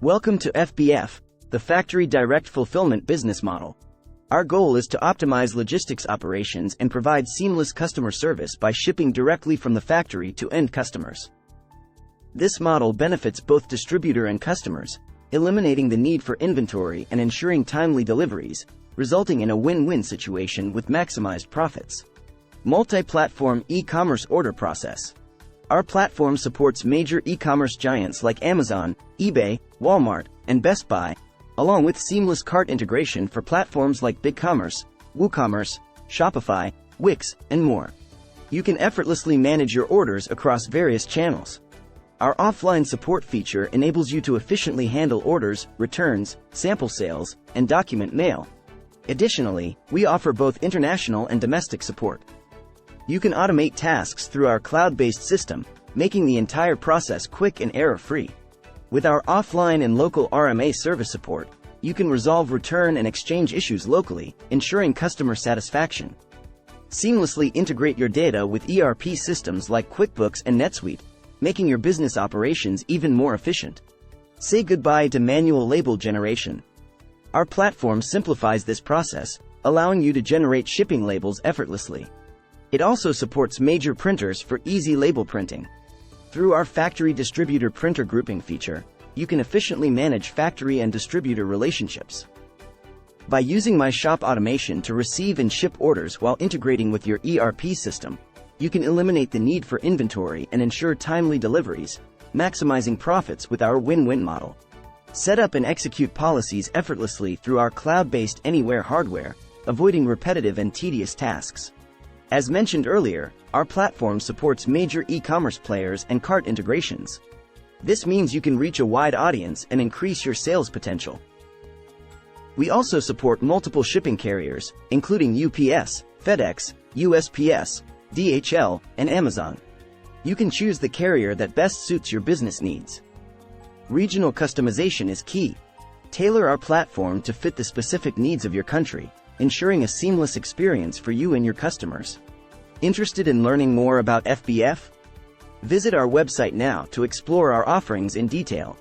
Welcome to FBF, the Factory Direct Fulfillment business model. Our goal is to optimize logistics operations and provide seamless customer service by shipping directly from the factory to end customers. This model benefits both distributor and customers, eliminating the need for inventory and ensuring timely deliveries, resulting in a win-win situation with maximized profits. Multi-platform e-commerce order process. Our platform supports major e-commerce giants like Amazon, eBay, Walmart, and Best Buy, along with seamless cart integration for platforms like BigCommerce, WooCommerce, Shopify, Wix, and more. You can effortlessly manage your orders across various channels. Our offline support feature enables you to efficiently handle orders, returns, sample sales, and document mail. Additionally, we offer both international and domestic support. You can automate tasks through our cloud-based system, making the entire process quick and error-free. With our offline and local RMA service support, you can resolve return and exchange issues locally, ensuring customer satisfaction. Seamlessly integrate your data with ERP systems like QuickBooks and NetSuite, making your business operations even more efficient. Say goodbye to manual label generation. Our platform simplifies this process, allowing you to generate shipping labels effortlessly. It also supports major printers for easy label printing. Through our factory distributor printer grouping feature, you can efficiently manage factory and distributor relationships. By using My Shop automation to receive and ship orders while integrating with your ERP system, you can eliminate the need for inventory and ensure timely deliveries, maximizing profits with our win-win model. Set up and execute policies effortlessly through our cloud-based anywhere hardware, avoiding repetitive and tedious tasks. As mentioned earlier, our platform supports major e-commerce players and cart integrations. This means you can reach a wide audience and increase your sales potential. We also support multiple shipping carriers, including UPS, FedEx, USPS, DHL, and Amazon. You can choose the carrier that best suits your business needs. Regional customization is key. Tailor our platform to fit the specific needs of your country, ensuring a seamless experience for you and your customers. Interested in learning more about FBF? Visit our website now to explore our offerings in detail.